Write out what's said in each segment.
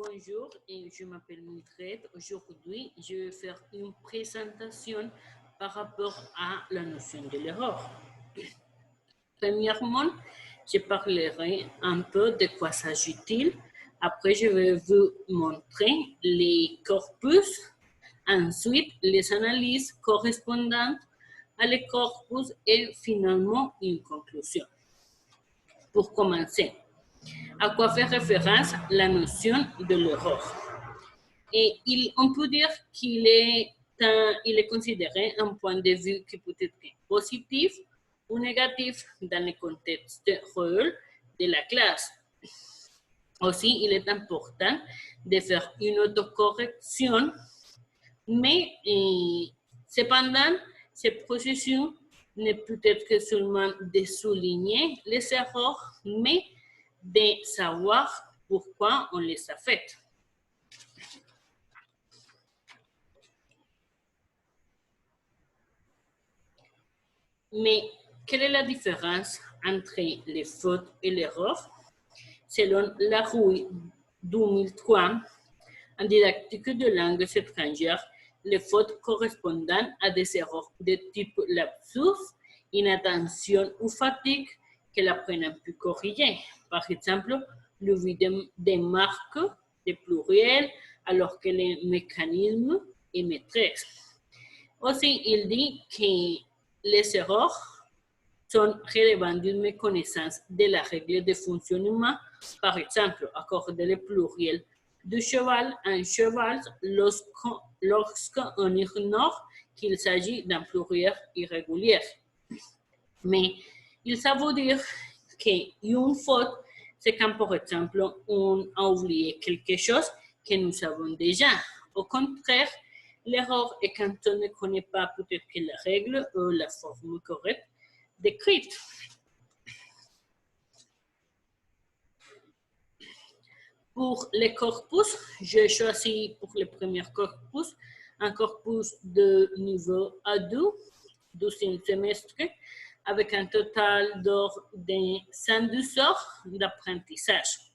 Bonjour, et je m'appelle Mildred. Aujourd'hui, je vais faire une présentation par rapport à la notion de l'erreur. Premièrement, je parlerai un peu de quoi s'agit-il. Après, je vais vous montrer les corpus. Ensuite, les analyses correspondantes à les corpus et finalement une conclusion. Pour commencer, à quoi fait référence la notion de l'erreur? Et on peut dire qu'il est considéré un point de vue qui peut être positif ou négatif dans le contexte réel de la classe. Aussi, il est important de faire une autocorrection, mais cependant, ce processus ne peut être que seulement de souligner les erreurs, mais de savoir pourquoi on les a faites. Mais quelle est la différence entre les fautes et l'erreur? Selon la Rouille 2003, en didactique de langues étrangères, les fautes correspondant à des erreurs de type lapsus, inattention ou fatigue que l'apprenant peut corriger. Par exemple, l'oubli des marques, des pluriels, alors que le mécanisme est maîtrise. Aussi, il dit que les erreurs sont relevantes d'une méconnaissance de la règle de fonctionnement. Par exemple, accorder le pluriel du cheval à un cheval lorsqu'on ignore qu'il s'agit d'un pluriel irrégulier. Mais ça veut dire qu'une faute, c'est quand, par exemple, on a oublié quelque chose que nous savons déjà. Au contraire, l'erreur est quand on ne connaît pas peut-être que la règle ou la forme correcte décrite. Pour les corpus, j'ai choisi pour le premier corpus un corpus de niveau A2, 12e semestre, avec un total de 112 heures d'apprentissage.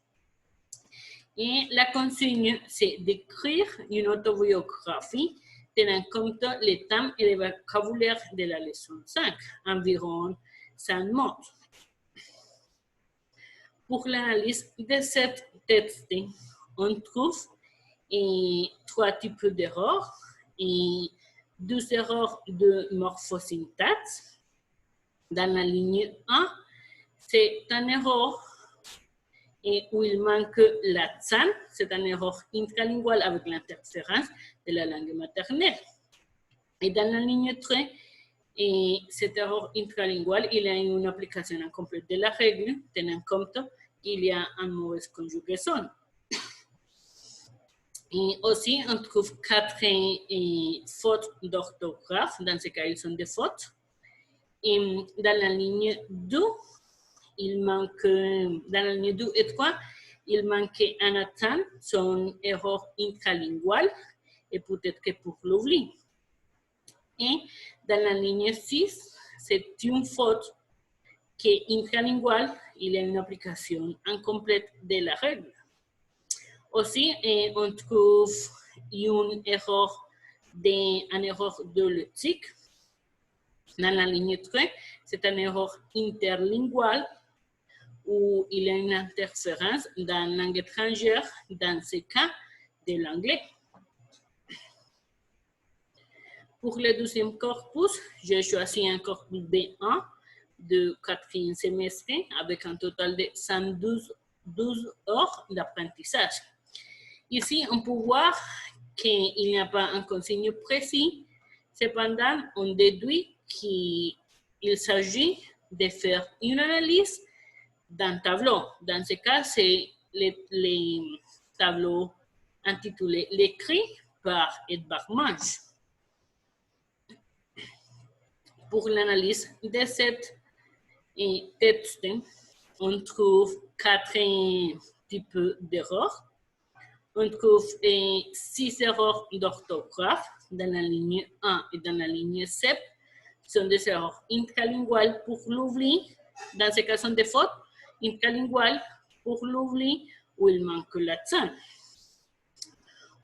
Et la consigne, c'est d'écrire une autobiographie tenant compte les thèmes et le vocabulaire de la leçon 5, environ 100 mots. Pour l'analyse de cette texte, on trouve trois types d'erreurs et 2 erreurs de morphosyntaxe. Dans la ligne 1, c'est une erreur où il manque l'accent, c'est une erreur intralinguale avec l'interférence de la langue maternelle. Et dans la ligne 3, cette erreur intralinguale, il y a une application incomplète de la règle, tenant compte qu'il y a une mauvaise conjugaison. Et aussi, on trouve 4 fautes d'orthographe. Dans ce cas, ils sont des fautes. Et dans la ligne 2, dans la ligne 2 et 3, il manque un accent, son erreur intralinguale, et peut-être que pour l'oubli. Et dans la ligne 6, c'est une faute qui est intralinguale, il y a une application incomplète de la règle. Aussi, on trouve une erreur de lexique. Dans la ligne 3, c'est une erreur interlinguale où il y a une interférence dans la langue étrangère, dans ce cas de l'anglais. Pour le deuxième corpus, j'ai choisi un corpus B1 de 4e semestre avec un total de 112 heures d'apprentissage. Ici, on peut voir qu'il n'y a pas un consigne précis. Cependant, on déduit qu'il s'agit de faire une analyse d'un tableau. Dans ce cas, c'est les tableaux intitulés L'écrit par Edvard Munch. Pour l'analyse de cette texte, on trouve 4 types d'erreurs. On trouve 6 erreurs d'orthographe dans la ligne 1 et dans la ligne 7. Ce sont des erreurs intralinguales pour l'oubli. Dans ce cas, ce sont des fautes intralinguales pour l'oubli où il manque l'accent.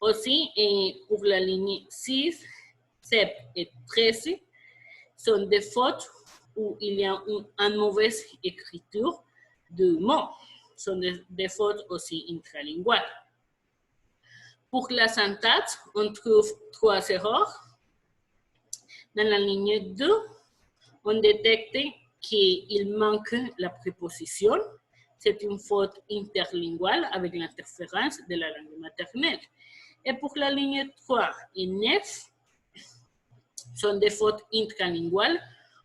Aussi, pour la ligne 6, 7 et 13, sont des fautes où il y a une mauvaise écriture de mots. Sont des fautes aussi intralinguales. Pour la syntaxe, on trouve 3 erreurs. Dans la ligne 2, on détecte qu'il manque la préposition. C'est une faute interlinguale avec l'interférence de la langue maternelle. Et pour la ligne 3 et 9, sont des fautes intralinguales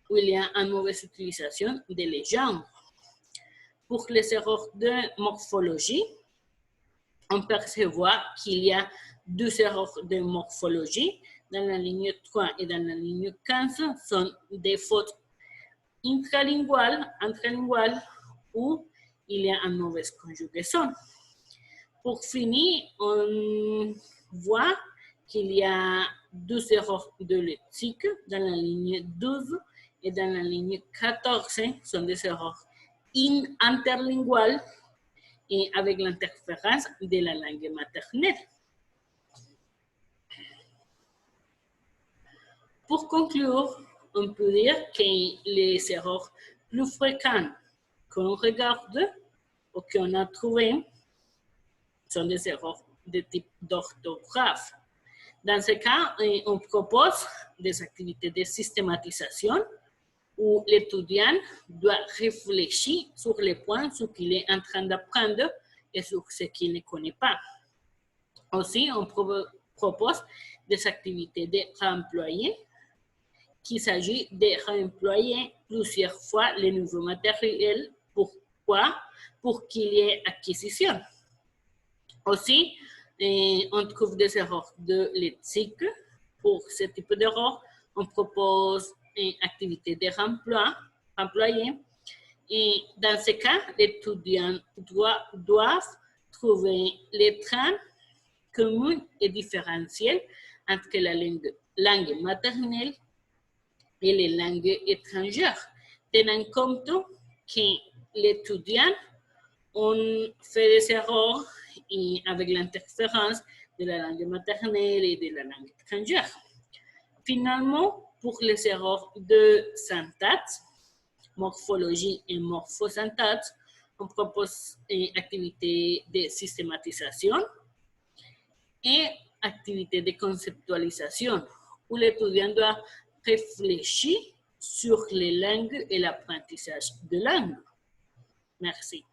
où il y a une mauvaise utilisation de les genres. Pour les erreurs de morphologie, on perçoit qu'il y a 2 erreurs de morphologie. Dans la ligne 3 et dans la ligne 15, sont des fautes intralinguales où il y a une mauvaise conjugaison. Pour finir, on voit qu'il y a 2 erreurs de lexique dans la ligne 12 et dans la ligne 14, sont des erreurs interlinguales et avec l'interférence de la langue maternelle. Pour conclure, on peut dire que les erreurs plus fréquentes qu'on regarde ou qu'on a trouvées sont des erreurs de type d'orthographe. Dans ce cas, on propose des activités de systématisation où l'étudiant doit réfléchir sur les points, sur ce qu'il est en train d'apprendre et sur ce qu'il ne connaît pas. Aussi, on propose des activités de réemployer, qu'il s'agit de réemployer plusieurs fois les nouveaux matériels. Pourquoi? Pour qu'il y ait acquisition. Aussi, on trouve des erreurs de lexique. Pour ce type d'erreur, on propose une activité de réemployer. Et dans ce cas, l'étudiant doit trouver les traits communs et différentiels entre la langue maternelle et les langues étrangères, tenant compte que l'étudiant on fait des erreurs avec l'interférence de la langue maternelle et de la langue étrangère. Finalement, pour les erreurs de syntaxe, morphologie et morphosyntaxe, on propose une activité de systématisation et activité de conceptualisation, où l'étudiant doit réfléchir sur les langues et l'apprentissage de langues. Merci.